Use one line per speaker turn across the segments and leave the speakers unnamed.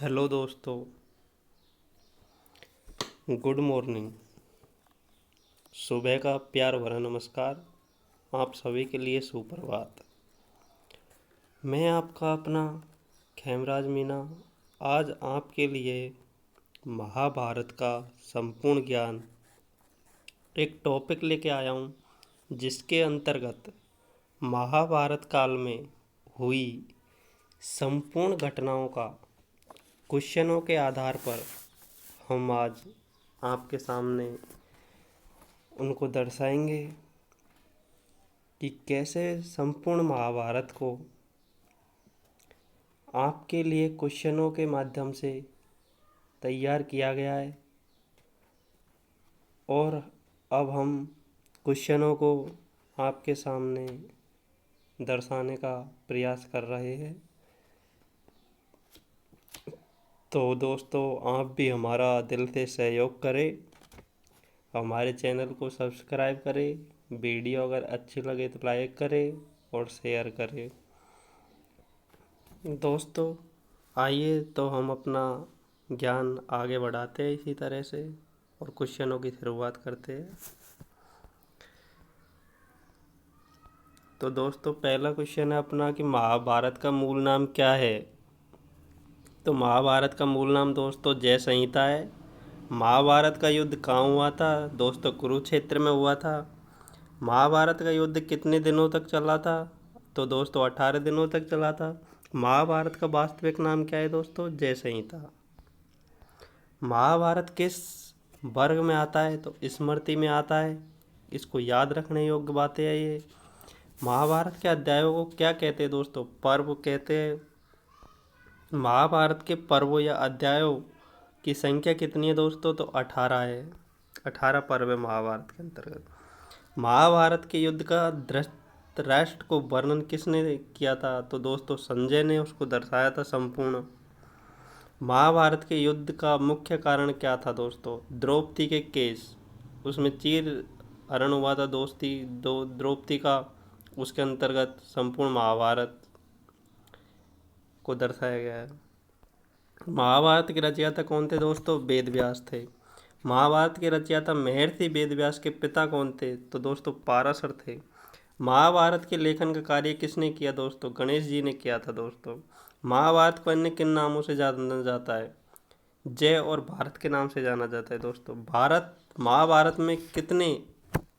Hello दोस्तों। Good morning. सुबह का प्यार भरा नमस्कार। आप सभी के लिए सुप्रभात। मैं आपका अपना खेमराज मीना आज आपके लिए महाभारत का संपूर्ण ज्ञान एक टॉपिक लेके आया हूँ, जिसके अंतर्गत महाभारत काल में हुई संपूर्ण घटनाओं का क्वेश्चनों के आधार पर हम आज आपके सामने उनको दर्शाएंगे कि कैसे संपूर्ण महाभारत को आपके लिए क्वेश्चनों के माध्यम से तैयार किया गया है। और अब हम क्वेश्चनों को आपके सामने दर्शाने का प्रयास कर रहे हैं। तो दोस्तों, आप भी हमारा दिल से सहयोग करें, हमारे चैनल को सब्सक्राइब करें, वीडियो अगर अच्छी लगे तो लाइक करें और शेयर करें। दोस्तों, आइए तो हम अपना ज्ञान आगे बढ़ाते हैं इसी तरह से और क्वेश्चनों की शुरुआत करते हैं। तो दोस्तों, पहला क्वेश्चन है अपना कि महाभारत का मूल नाम क्या है। तो महाभारत का मूल नाम दोस्तों जय संहिता है। महाभारत का युद्ध कहाँ हुआ था दोस्तों? कुरुक्षेत्र में हुआ था। महाभारत का युद्ध कितने दिनों तक चला था? तो दोस्तों 18 दिनों तक चला था। महाभारत का वास्तविक नाम क्या है दोस्तों? जय संहिता। महाभारत किस वर्ग में आता है? तो स्मृति में आता है। इसको याद रखने योग्य बातें है ये। महाभारत के अध्यायों को क्या कहते हैं दोस्तों? पर्व कहते हैं। महाभारत के पर्वों या अध्यायों की संख्या कितनी है दोस्तों? तो 18 है। 18 पर्व है महाभारत के अंतर्गत। महाभारत के युद्ध का धृतराष्ट्र को वर्णन किसने किया था? तो दोस्तों संजय ने उसको दर्शाया था संपूर्ण। महाभारत के युद्ध का मुख्य कारण क्या था दोस्तों? द्रौपदी के केस, उसमें चीर हरण हुआ था द्रौपदी का। उसके अंतर्गत संपूर्ण महाभारत को दर्शाया गया है। महाभारत के रचयिता कौन थे दोस्तों? वेद व्यास थे। महाभारत के रचयिता महर्षि वेद व्यास के पिता कौन थे? तो दोस्तों पाराशर थे। महाभारत के लेखन का कार्य किसने किया दोस्तों? गणेश जी ने किया था दोस्तों। महाभारत को अन्य किन नामों से जाना जाता है? जय और भारत के नाम से जाना जाता है दोस्तों। महाभारत में कितने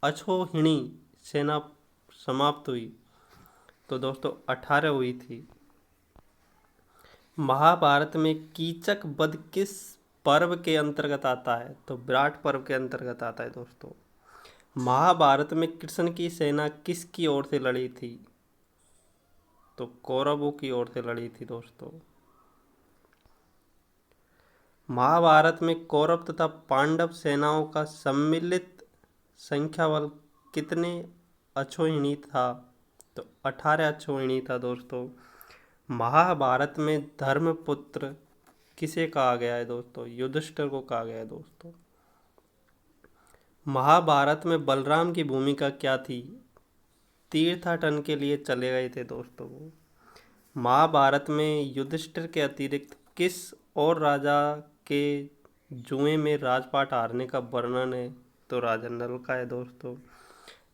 अक्षौहिणी सेना समाप्त हुई? तो दोस्तों 18 हुई थी। महाभारत में कीचक वध किस पर्व के अंतर्गत आता है? तो विराट पर्व के अंतर्गत आता है दोस्तों। महाभारत में कृष्ण की सेना किसकी ओर से लड़ी थी? तो कौरवों की ओर से लड़ी थी दोस्तों। महाभारत में कौरव तथा पांडव सेनाओं का सम्मिलित संख्या बल कितने अक्षौहिणी था? तो 18 अक्षौहिणी था दोस्तों। महाभारत में धर्मपुत्र किसे कहा गया है दोस्तों? युधिष्ठिर को कहा गया है दोस्तों। महाभारत में बलराम की भूमिका क्या थी? तीर्थाटन के लिए चले गए थे दोस्तों वो। महाभारत में युधिष्ठिर के अतिरिक्त किस और राजा के जुए में राजपाट हारने का वर्णन है? तो राजा नल का है दोस्तों।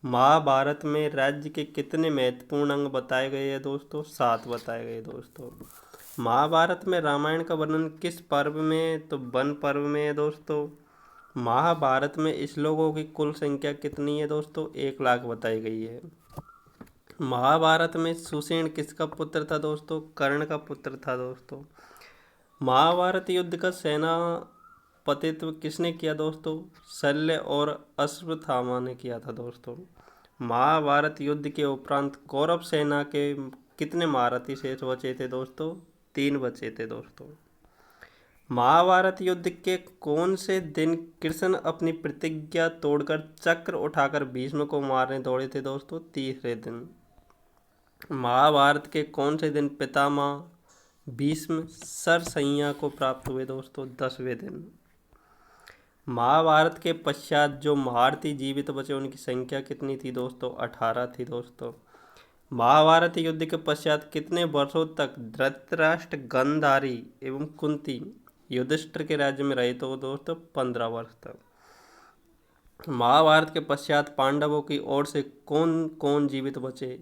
महाभारत में राज्य के कितने महत्वपूर्ण अंग बताए गए हैं दोस्तों? 7 बताए गए दोस्तों। महाभारत में रामायण का वर्णन किस पर्व में है? तो वन पर्व में है दोस्तों। महाभारत में श्लोकों की कुल संख्या कितनी है दोस्तों? 1 लाख बताई गई है। महाभारत में सुसेन किसका पुत्र था दोस्तों? कर्ण का पुत्र था दोस्तों। महाभारत युद्ध का सेनापतित्व किसने किया दोस्तों? शल्य और अश्वत्थामा ने किया था दोस्तों। महाभारत युद्ध के उपरांत कौरव सेना के कितने महारथी शेष बचे थे दोस्तों? 3 बचे थे दोस्तों। महाभारत युद्ध के कौन से दिन कृष्ण अपनी प्रतिज्ञा तोड़कर चक्र उठाकर भीष्म को मारने दौड़े थे दोस्तों? तीसरे दिन। महाभारत के कौन से दिन पितामह भीष्म सरसैया को प्राप्त हुए दोस्तों? 10वें दिन। महाभारत के पश्चात जो महारथी जीवित बचे उनकी संख्या कितनी थी दोस्तों? 18 थी दोस्तों। महाभारत युद्ध के पश्चात कितने वर्षों तक धृतराष्ट्र, गांधारी एवं कुंती युधिष्ठिर के राज्य में रहे? तो दोस्तों 15 वर्ष तक। महाभारत के पश्चात पांडवों की ओर से कौन कौन जीवित बचे?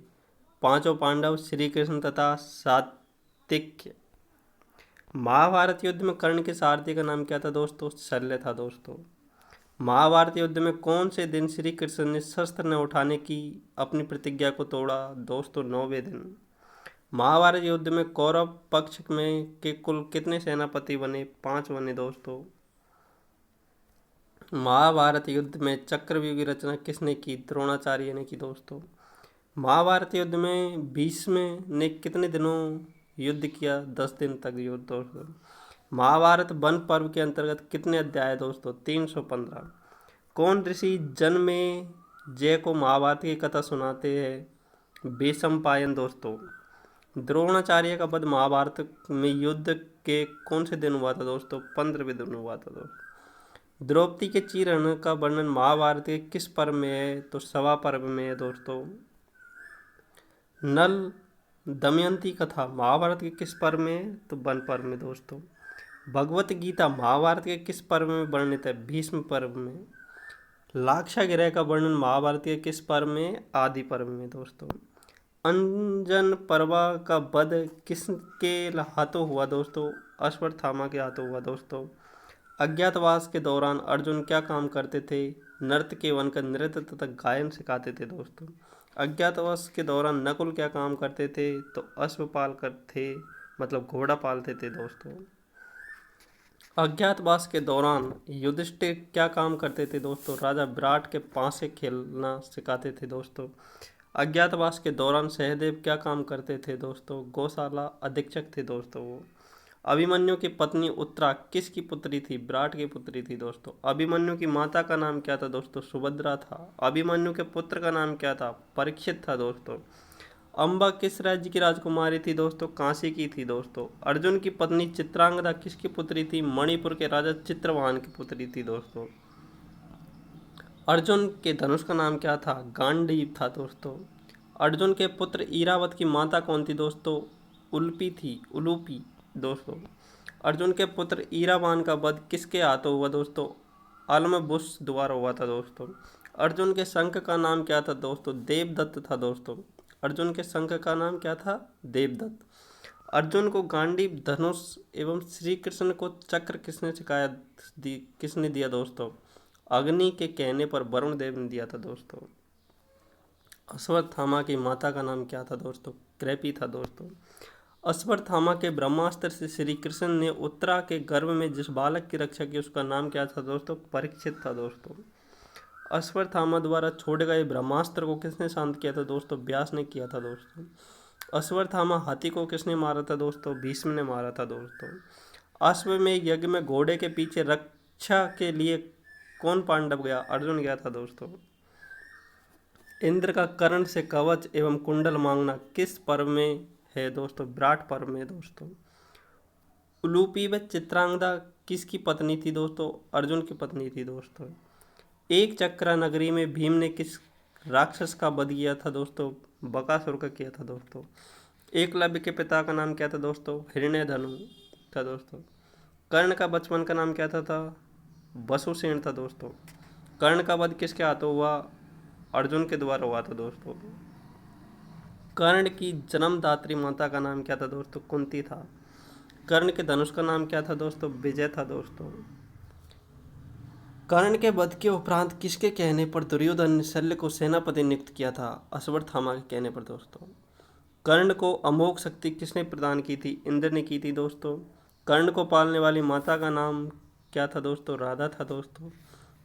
पांचों पांडव, श्री कृष्ण तथा सात्विक। महाभारत युद्ध में कर्ण के सारथी का नाम क्या था दोस्तों? शल्य था दोस्तों। महाभारत युद्ध में कौन से दिन श्री कृष्ण ने शस्त्र न उठाने की अपनी प्रतिज्ञा को तोड़ा? दोस्तों 9वें दिन। महाभारत युद्ध में कौरव पक्ष में के कुल कितने सेनापति बने? 5 बने दोस्तों। महाभारत युद्ध में चक्रव्यूह की रचना किसने की? द्रोणाचार्य ने की दोस्तों। महाभारत युद्ध में भीष्म ने कितने दिनों युद्ध किया? 10 दिन तक युद्ध दोस्तों। महाभारत वन पर्व के अंतर्गत कितने अध्याय दोस्तों? 315। कौन ऋषि जन्में जय को महाभारत की कथा सुनाते हैं? वैशंपायन दोस्तों। द्रोणाचार्य का वध महाभारत में युद्ध के कौन से दिन हुआ था दोस्तों? 15वें दिन हुआ था दोस्तों। द्रौपदी के चीरहरण का वर्णन महाभारत के किस पर्व में है? तो सभा पर्व में है दोस्तों। नल दमयंती कथा महाभारत के किस पर्व में है? तो वन पर्व में दोस्तों। भगवत गीता महाभारत के किस पर्व में वर्णित है? भीष्म पर्व में। लाक्षागृह का वर्णन महाभारत के किस पर्व में? आदि पर्व में दोस्तों। अंजन पर्वा का वध किसके हाथों हुआ दोस्तों? अश्वत्थामा के हाथों हुआ दोस्तों। अज्ञातवास के दौरान अर्जुन क्या काम करते थे? नर्तकी बनकर नृत्य तथा गायन सिखाते थे दोस्तों। अज्ञातवास के दौरान नकुल क्या काम करते थे? तो अश्वपाल कर थे, मतलब घोड़ा पालते थे दोस्तों। अज्ञातवास के दौरान युधिष्ठिर क्या काम करते थे दोस्तों? राजा विराट के पासे खेलना सिखाते थे दोस्तों। अज्ञातवास के दौरान सहदेव क्या काम करते थे दोस्तों? गौशाला अधीक्षक थे दोस्तों वो। अभिमन्यु की पत्नी उत्तरा किसकी पुत्री थी? विराट की पुत्री थी दोस्तों। अभिमन्यु की माता का नाम क्या था दोस्तों? सुभद्रा था। अभिमन्यु के पुत्र का नाम क्या था? परीक्षित था दोस्तों। अम्बा किस राज्य की राजकुमारी थी दोस्तों? काशी की थी दोस्तों। अर्जुन की पत्नी चित्रांगदा किसकी पुत्री थी? मणिपुर के राजा चित्रवाहन की पुत्री थी दोस्तों। अर्जुन के धनुष का नाम क्या था? गांडीव था दोस्तों। अर्जुन के पुत्र इरावत की माता कौन थी दोस्तों? उलूपी दोस्तों। अर्जुन के पुत्र ईरावान का वध किसके हाथों हुआ दोस्तों? अलमबुस द्वारा हुआ था दोस्तों। अर्जुन के शंख का नाम क्या था दोस्तों? देवदत्त था दोस्तों। अर्जुन के शंख का नाम क्या था? देवदत्त। अर्जुन को गांडीव, धनुष एवं श्री कृष्ण को चक्र किसने दिया दोस्तों? अग्नि के कहने पर वरुण देव ने दिया था दोस्तों। अश्वत्थामा की माता का नाम क्या था दोस्तों? कृपि था दोस्तों। अश्वत्थामा के ब्रह्मास्त्र से श्री कृष्ण ने उत्तरा के गर्भ में जिस बालक की रक्षा की उसका नाम क्या था दोस्तों? परीक्षित था दोस्तों। अश्वत्थामा द्वारा छोड़े गए ब्रह्मास्त्र को किसने शांत किया था दोस्तों? व्यास ने किया था दोस्तों। अश्वत्थामा हाथी को किसने मारा था दोस्तों? भीष्म ने मारा था दोस्तों। अश्वमेध यज्ञ में घोड़े के पीछे रक्षा के लिए कौन पांडव गया? अर्जुन गया था दोस्तों। इंद्र का कर्ण से कवच एवं कुंडल मांगना किस पर्व में है दोस्तों? विराट पर्व में दोस्तों। उलूपी व चित्रांगदा किसकी पत्नी थी दोस्तों? अर्जुन की पत्नी थी दोस्तों। एक चक्रा नगरी में भीम ने किस राक्षस का वध किया था दोस्तों? बकासुर का किया था दोस्तों। एकलव्य के पिता का नाम क्या था दोस्तों? हिरण्यधनु था दोस्तों। कर्ण का बचपन का नाम क्या था? वसुसेन था दोस्तों। कर्ण का वध किसके हाथों हुआ? अर्जुन के द्वारा हुआ था दोस्तों। कर्ण की जन्मदात्री माता का नाम क्या था दोस्तों? कुंती था। कर्ण के धनुष का नाम क्या था दोस्तों? विजय था दोस्तों। कर्ण के वध के उपरांत किसके कहने पर दुर्योधन ने शल्य को सेनापति नियुक्त किया था? अश्वत्थामा के कहने पर दोस्तों। कर्ण को अमोघ शक्ति किसने प्रदान की थी? इंद्र ने की थी दोस्तों। कर्ण को पालने वाली माता का नाम क्या था दोस्तों? राधा था दोस्तों।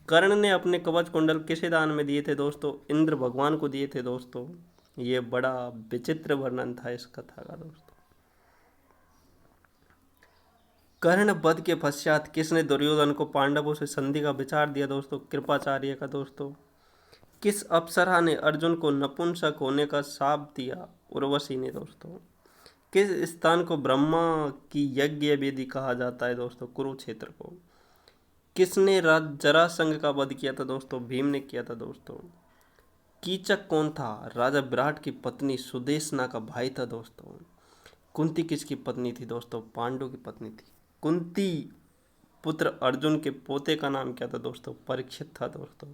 कर्ण ने अपने कवच कुंडल किसे दान में दिए थे दोस्तों? इंद्र भगवान को दिए थे दोस्तों। ये बड़ा विचित्र वर्णन था इस कथा का दोस्तों। कर्ण वध के पश्चात किसने दुर्योधन को पांडवों से संधि का विचार दिया दोस्तों? कृपाचार्य का दोस्तों। किस अप्सरा ने अर्जुन को नपुंसक होने का शाप दिया? उर्वशी ने दोस्तों। किस स्थान को ब्रह्मा की यज्ञ वेदी कहा जाता है दोस्तों? कुरुक्षेत्र को। किसने जरासंध का वध किया था दोस्तों? भीम ने किया था दोस्तों। कीचक कौन था? राजा विराट की पत्नी सुदेशना का भाई था दोस्तों। कुंती किसकी पत्नी थी दोस्तों? पांडु की पत्नी थी। कुंती पुत्र अर्जुन के पोते का नाम क्या था दोस्तों? परीक्षित था दोस्तों।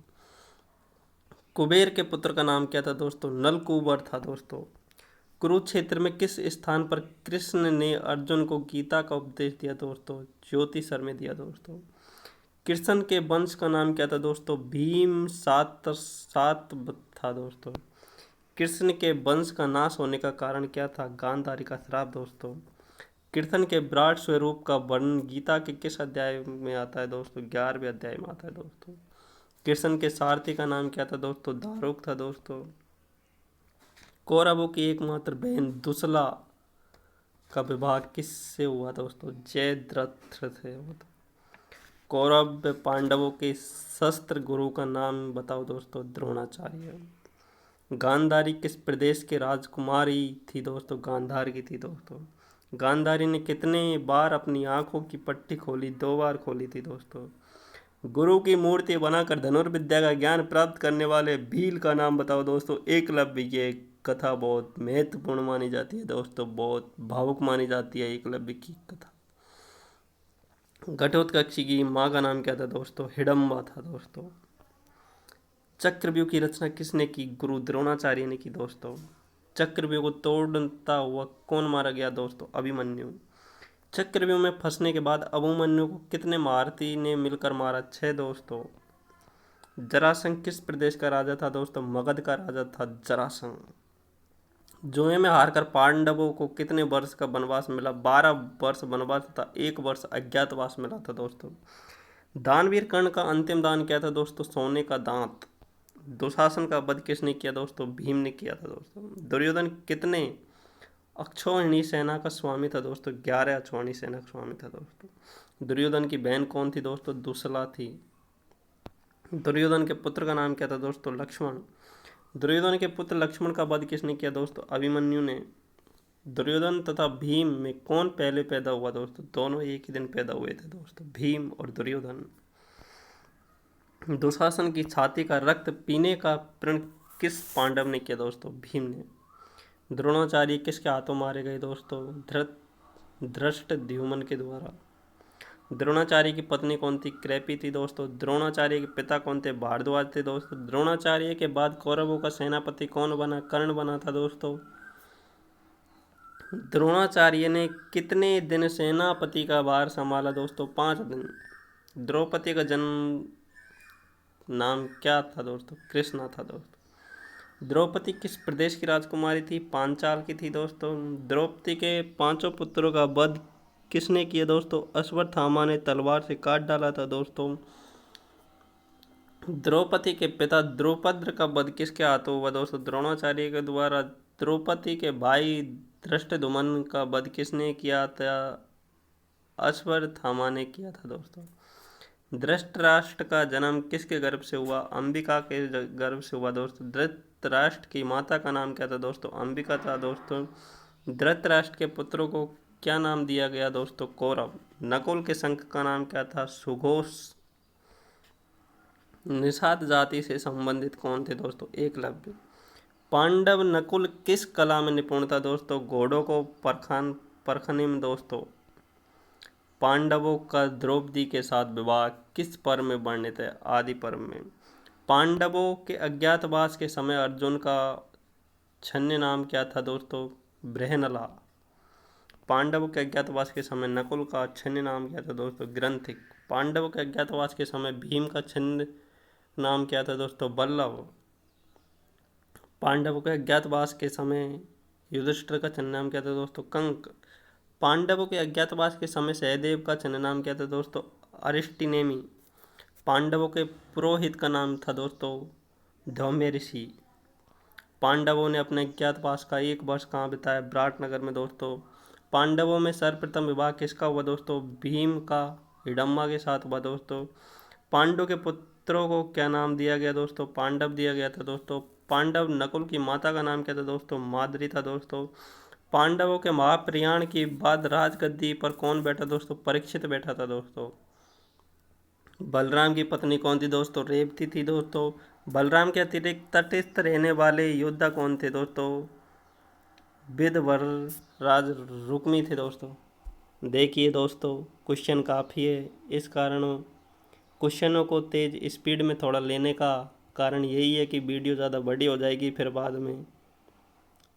कुबेर के पुत्र का नाम क्या था दोस्तों? नलकूबर था दोस्तों। कुरुक्षेत्र में किस स्थान पर कृष्ण ने अर्जुन को गीता का उपदेश दिया दोस्तों? ज्योतिसर में दिया दोस्तों। कृष्ण के वंश का नाम क्या था दोस्तों? भीम सात सात था दोस्तों। कृष्ण के वंश का नाश होने का कारण क्या था? गांधारी का श्राप दोस्तों। कृष्ण के विराट स्वरूप का वर्णन गीता के किस अध्याय में आता है दोस्तों? 11वें अध्याय में आता है दोस्तों। कृष्ण के सारथी का नाम क्या था दोस्तों? दारुक था दोस्तों। कौरवों की एकमात्र बहन दुसला का विवाह किससे हुआ दोस्तों? जयद्रथ से हुआ था। कौरव पांडवों के शस्त्र गुरु का नाम बताओ दोस्तों? द्रोणाचार्य। गांधारी किस प्रदेश की राजकुमारी थी दोस्तों? गांधार की थी दोस्तों। गांधारी ने कितने बार अपनी आंखों की पट्टी खोली? 2 बार खोली थी दोस्तों। गुरु की मूर्ति बनाकर धनुर्विद्या का ज्ञान प्राप्त करने वाले भील का नाम बताओ दोस्तों? एकलव्य। ये कथा बहुत महत्वपूर्ण मानी जाती है दोस्तों, बहुत भावुक मानी जाती है एकलव्य की कथा। घटोत्कच की माँ का नाम क्या था दोस्तों? हिडम्बा था दोस्तों। चक्रव्यूह की रचना किसने की? गुरु द्रोणाचार्य ने की दोस्तों। चक्रव्यूह को तोड़ता हुआ कौन मारा गया दोस्तों? अभिमन्यु। चक्रव्यूह में फंसने के बाद अभिमन्यु को कितने महारथी ने मिलकर मारा? 6 दोस्तों। जरासंध किस प्रदेश का राजा था दोस्तों? मगध का राजा था जरासंध। जुए में हारकर पांडवों को कितने वर्ष का वनवास मिला? 12 वर्ष वनवास तथा 1 वर्ष अज्ञातवास मिला था दोस्तों। दानवीर कर्ण का अंतिम दान क्या था दोस्तों? सोने का दांत। दुशासन का वध किसने किया दोस्तों? भीम ने किया था दोस्तों। दुर्योधन कितने अक्षौहिणी सेना का स्वामी था दोस्तों? 11 अक्षौहिणी सेना का स्वामी था दोस्तों। दुर्योधन की बहन कौन थी दोस्तों? दुसला थी। दुर्योधन के पुत्र का नाम क्या था दोस्तों? लक्ष्मण। दुर्योधन के पुत्र लक्ष्मण का वध किसने किया दोस्तों? अभिमन्यु ने। दुर्योधन तथा भीम में कौन पहले पैदा हुआ दोस्तों? दोनों एक ही दिन पैदा हुए थे दोस्तों, भीम और दुर्योधन। दुशासन की छाती का रक्त पीने का प्रण किस पांडव ने किया दोस्तों? भीम ने। द्रोणाचार्य किसके हाथों मारे गए दोस्तों? धृष्टद्युम्न के द्वारा। द्रोणाचार्य की पत्नी कौन थी? कृपि थी दोस्तों। द्रोणाचार्य के पिता कौन थे? भारद्वाज थे दोस्तों। द्रोणाचार्य के बाद कौरवों का सेनापति कौन बना? कर्ण बना था दोस्तों। द्रोणाचार्य ने कितने दिन सेनापति का भार संभाला दोस्तों? 5 दिन। द्रौपदी का जन्म नाम क्या था दोस्तों? कृष्णा था दोस्तों। द्रौपदी किस प्रदेश की राजकुमारी थी? पांचाल की थी दोस्तों। द्रौपदी के 5 पुत्रों का वध किसने किया दोस्तों? अश्वत्थामा ने तलवार से काट डाला था दोस्तों। द्रौपदी के पिता द्रौपद का वध किसके हाथों हुआ दोस्तों? द्रोणाचार्य के द्वारा। द्रौपदी के भाई धृष्टद्युम्न का वध किसने किया था? अश्वत्थामा ने किया था दोस्तों। धृतराष्ट्र का जन्म किसके गर्भ से हुआ? अंबिका के गर्भ से हुआ दोस्तों। धृतराष्ट्र की माता का नाम क्या था दोस्तों? अंबिका था दोस्तों। धृतराष्ट्र के पुत्रों को क्या नाम दिया गया दोस्तों? कौरव। नकुल के शंख का नाम क्या था? सुघोष। निषाद जाति से संबंधित कौन थे दोस्तों? एकलव्य। पांडव नकुल किस कला में निपुण था दोस्तों? घोड़ों को परखने में दोस्तों। पांडवों का द्रौपदी के साथ विवाह किस पर्व में वर्णित है? आदि पर्व में। पांडवों के अज्ञातवास के समय अर्जुन का छन्य नाम क्या था दोस्तों? बृहनला। पांडवों के अज्ञातवास के समय नकुल का छन्य नाम क्या था दोस्तों? ग्रंथिक। पांडवों के अज्ञातवास के समय भीम का छन्य नाम क्या था दोस्तों? बल्लभ। पांडवों के अज्ञातवास के समय युधिष्ठिर का छन्य नाम क्या था दोस्तों? कंक। पांडवों के अज्ञातवास के समय सहदेव का छन्य नाम क्या था दोस्तों? अरिष्टिनेमी। पांडवों के पुरोहित का नाम था दोस्तों? धौम्य ऋषि। पांडवों ने अपने अज्ञातवास का 1 वर्ष कहाँ बिताया? विराटनगर में दोस्तों। पांडवों में सर्वप्रथम विवाह किसका हुआ दोस्तों? भीम का हिडम्बा के साथ हुआ दोस्तों। पांडव के पुत्रों को क्या नाम दिया गया दोस्तों? पांडव दिया गया था दोस्तों। पांडव नकुल की माता का नाम क्या था दोस्तों? माद्री था दोस्तों। पांडवों के महाप्रयाण के बाद राजगद्दी पर कौन बैठा दोस्तों? परीक्षित बैठा था दोस्तों। बलराम की पत्नी कौन थी दोस्तों? रेवती थी दोस्तों। बलराम के अतिरिक्त तटस्थ रहने वाले योद्धा कौन थे दोस्तों? विदवर राज रुक्मी थे दोस्तों। देखिए दोस्तों, क्वेश्चन काफ़ी है, इस कारण क्वेश्चनों को तेज़ स्पीड में थोड़ा लेने का कारण यही है कि वीडियो ज़्यादा बड़ी हो जाएगी फिर बाद में,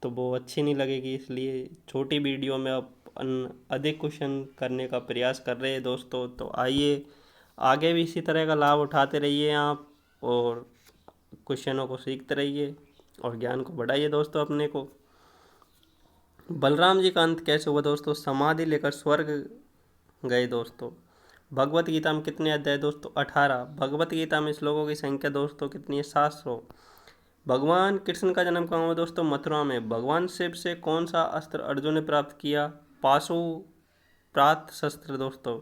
तो वो अच्छी नहीं लगेगी, इसलिए छोटी वीडियो में अब अधिक क्वेश्चन करने का प्रयास कर रहे हैं दोस्तों। तो आइए आगे भी इसी तरह का लाभ उठाते रहिए आप, और क्वेश्चनों को सीखते रहिए और ज्ञान को बढ़ाइए दोस्तों अपने को। बलराम जी का अंत कैसे हुआ दोस्तों? समाधि लेकर स्वर्ग गए दोस्तों। भगवत गीता में कितने अध्याय दोस्तों? 18। भगवत गीता में श्लोकों की संख्या दोस्तों कितनी है? 700। भगवान कृष्ण का जन्म कहाँ हुआ दोस्तों? मथुरा में। भगवान शिव से कौन सा अस्त्र अर्जुन ने प्राप्त किया? पाशुपतास्त्र शस्त्र दोस्तों।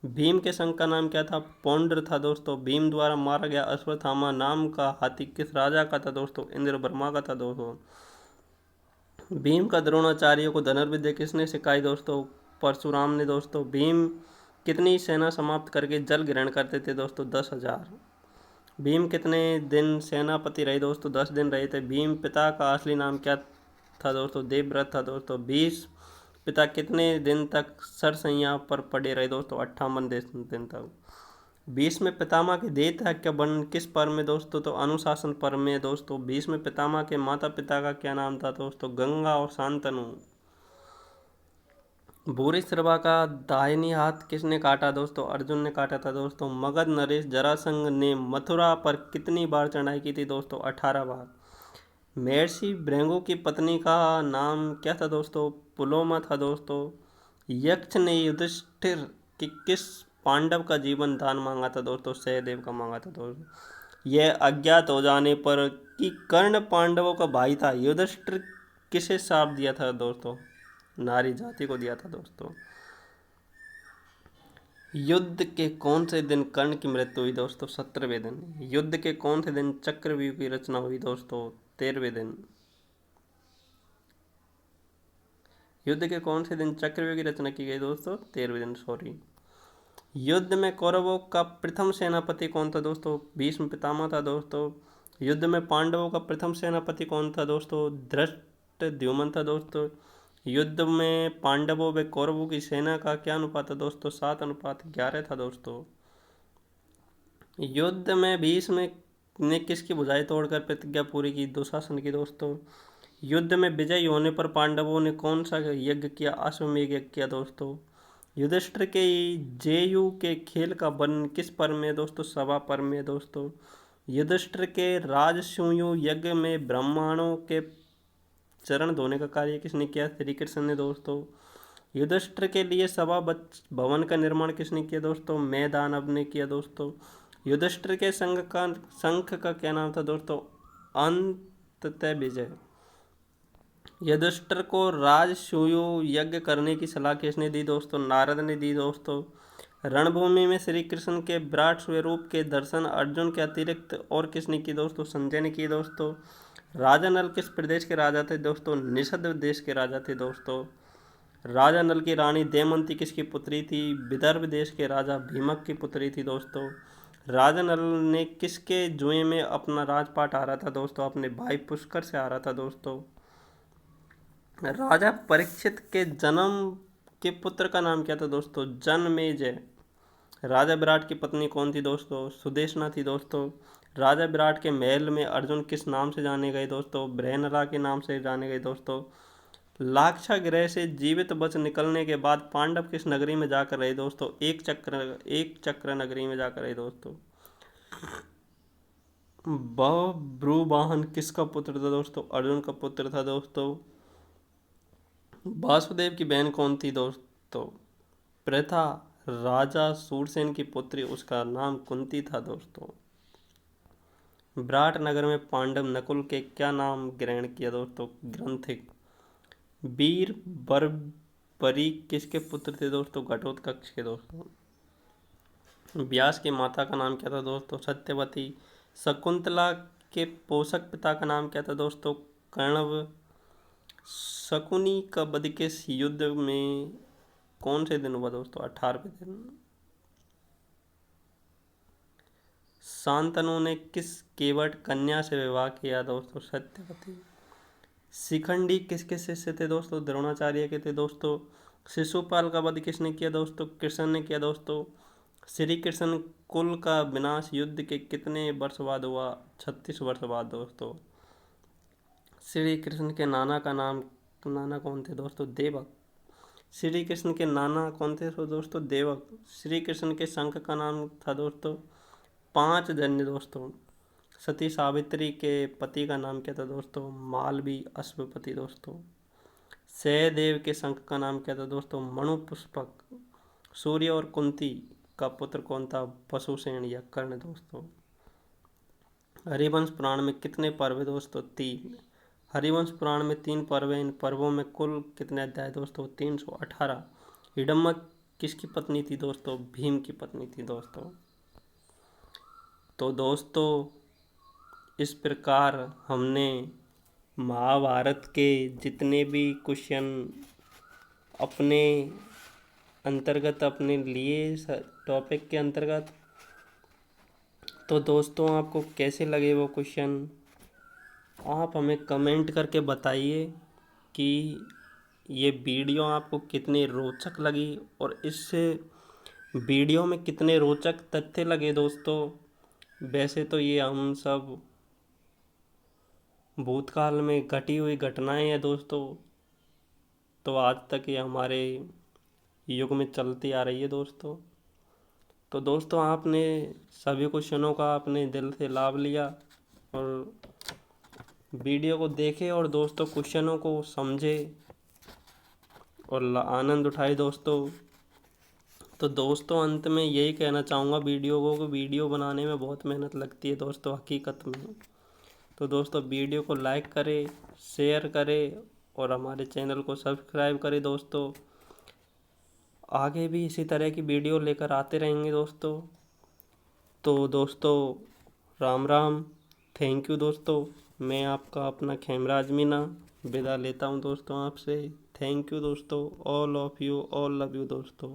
भीम के संघ का नाम क्या था? पौंड्र था दोस्तों। भीम द्वारा मारा गया अश्वत्थामा नाम का हाथी किस राजा का था दोस्तों? इंद्र वर्मा का था दोस्तों। भीम का द्रोणाचार्य को धनुर्विद्या किसने सिखाई दोस्तों? परशुराम ने दोस्तों। भीम कितनी सेना समाप्त करके जल ग्रहण करते थे दोस्तों? 10,000। भीम कितने दिन सेनापति रहे दोस्तों? 10 दिन रहे थे। भीम पिता का असली नाम क्या था दोस्तों? देवव्रत था दोस्तों। भीष्म पिता कितने दिन तक सरसैया पर पड़े रहे दोस्तों? 58 दिन तक। भीष्म पितामह के दैत्य हत्या वर्णन किस पर्व में दोस्तों? तो अनुशासन पर्व में दोस्तों। भीष्म पितामह के माता पिता का क्या नाम था दोस्तों? गंगा और शांतनु। भूरिश्रवा का दाहिनी हाथ किसने काटा दोस्तों? अर्जुन ने काटा था दोस्तों। मगध नरेश जरासंध ने मथुरा पर कितनी बार चढ़ाई की थी दोस्तों? 18 बार। महर्षि भृगु की पत्नी का नाम क्या था दोस्तों? पुलोमा था दोस्तों। यक्ष ने युधिष्ठिर की किस पांडव का जीवन दान मांगा था दोस्तों? सहदेव का मांगा था दोस्तों। यह अज्ञात हो जाने पर कि कर्ण पांडवों का भाई था, युधिष्ठिर किसे श्राप दिया था दोस्तों? नारी जाति को दिया था दोस्तों। युद्ध के कौन से दिन कर्ण की मृत्यु हुई दोस्तों? 17वें दिन। युद्ध के कौन से दिन चक्रव्यूह की रचना हुई दोस्तों? 13वें दिन। युद्ध के कौन से दिन चक्रव्यूह की रचना की गई दोस्तों? 13वें दिन, सॉरी। युद्ध में कौरवों का प्रथम सेनापति कौन था दोस्तों? भीष्म पितामह था दोस्तों। युद्ध में पांडवों का प्रथम सेनापति कौन था दोस्तों? धृष्टद्युम्न था दोस्तों। युद्ध में पांडवों व कौरवों की सेना का क्या अनुपात था दोस्तों? 7:11 था दोस्तों। युद्ध में भीष्म ने किसकी भुजाएं तोड़कर प्रतिज्ञा पूरी की? दुशासन की दोस्तों। युद्ध में विजयी होने पर पांडवों ने कौन सा यज्ञ किया? अश्वमेध यज्ञ किया दोस्तों। युधिष्ठिर के जेयू के खेल का वर्णन किस पर्व में दोस्तों? सभा पर्व में दोस्तों। युधिष्ठिर के राजसूय यज्ञ में ब्राह्मणों के चरण धोने का कार्य किसने किया? श्री कृष्ण ने दोस्तों। युधिष्ठिर के लिए सभा भवन का निर्माण किसने किया दोस्तों? मैदानव ने किया दोस्तों। युधिष्ठिर के शंख का क्या नाम था दोस्तों? अंततः विजय। युधिष्ठिर को राजसूय यज्ञ करने की सलाह किसने दी दोस्तों? नारद ने दी दोस्तों। रणभूमि में श्री कृष्ण के विराट स्वरूप के दर्शन अर्जुन के अतिरिक्त और किसने की दोस्तों? संजय ने की दोस्तों। राजा नल किस प्रदेश के राजा थे दोस्तों? निषद देश के राजा थे दोस्तों। राजा नल की रानी दमयंती किसकी पुत्री थी? विदर्भ देश के राजा भीमक की पुत्री थी दोस्तों। राजा नल ने किसके जुए में अपना राजपाट हारा था दोस्तों? अपने भाई पुष्कर से हारा था दोस्तों। राजा परीक्षित के जन्म के पुत्र का नाम क्या था दोस्तों? जनमेजय। राजा विराट की पत्नी कौन थी दोस्तों? सुदेशना थी दोस्तों। राजा विराट के महल में अर्जुन किस नाम से जाने गए दोस्तों? बृहनला के नाम से जाने गए दोस्तों। लाक्षा ग्रह से जीवित बच निकलने के बाद पांडव किस नगरी में जाकर रहे दोस्तों? एक चक्र नगरी में जाकर रहे दोस्तों। ब्रुवाहन किसका पुत्र था दोस्तों? अर्जुन का पुत्र था दोस्तों। वासुदेव की बहन कौन थी दोस्तों? प्रथा। राजा सूरसेन की पुत्री, उसका नाम कुंती था दोस्तों। विराट नगर में पांडव नकुल के क्या नाम ग्रहण किया दोस्तों? ग्रंथिक। वीर बर्बरी किसके पुत्र थे दोस्तों? घटोत्कच के दोस्तों। व्यास की माता का नाम क्या था दोस्तों? सत्यवती। शकुंतला के पोषक पिता का नाम क्या था दोस्तों? कर्णव। शकुनी का वध किस युद्ध में कौन से दिन हुआ दोस्तों? 18वें दिन। शांतनु ने किस केवट कन्या से विवाह किया दोस्तों? सत्यवती। शिखंडी किसके शिष्य थे दोस्तों? द्रोणाचार्य के थे दोस्तों। शिशुपाल का वध किसने किया दोस्तों? कृष्ण ने किया दोस्तों। श्री कृष्ण कुल का विनाश युद्ध के कितने वर्ष बाद हुआ? 36 वर्ष बाद दोस्तों। श्री कृष्ण के नाना कौन थे दोस्तों? देवक। श्री कृष्ण के नाना कौन थे दोस्तों? देवक। श्री कृष्ण के शंख का नाम था दोस्तों पांचजन्य दोस्तों। सती सावित्री के पति का नाम क्या था दोस्तों? मालवी अश्वपति दोस्तों। सहदेव के शंख का नाम क्या था दोस्तों? मणुपुष्पक। सूर्य और कुंती का पुत्र कौन था? पशुसेन या कर्ण दोस्तों। हरिवंश पुराण में कितने पर्व है दोस्तों? 3। हरिवंश पुराण में 3 पर्व हैं। इन पर्वों में कुल कितने अध्याय दोस्तों? 318। हिडम्बा किसकी पत्नी थी दोस्तों? भीम की पत्नी थी दोस्तों। तो दोस्तों इस प्रकार हमने महाभारत के जितने भी क्वेश्चन अपने अंतर्गत अपने लिए टॉपिक के अंतर्गत, तो दोस्तों आपको कैसे लगे वो क्वेश्चन आप हमें कमेंट करके बताइए कि ये वीडियो आपको कितनी रोचक लगी और इस वीडियो में कितने रोचक तथ्य लगे दोस्तों। वैसे तो ये हम सब भूतकाल में घटी हुई घटनाएं हैं दोस्तों, तो आज तक ये हमारे युग में चलती आ रही है दोस्तों। तो दोस्तों आपने सभी क्वेश्चनों का अपने दिल से लाभ लिया और वीडियो को देखे और दोस्तों क्वेश्चनों को समझे और आनंद उठाए दोस्तों। तो दोस्तों अंत में यही कहना चाहूँगा वीडियो को कि वीडियो बनाने में बहुत मेहनत लगती है दोस्तों हकीकत में। तो दोस्तों वीडियो को लाइक करें, शेयर करें और हमारे चैनल को सब्सक्राइब करें दोस्तों। आगे भी इसी तरह की वीडियो लेकर आते रहेंगे दोस्तों। तो दोस्तों राम राम, थैंक यू दोस्तों। मैं आपका अपना खेमराज मीना विदा लेता हूँ दोस्तों आपसे। थैंक यू दोस्तों, all of you, all love you दोस्तों।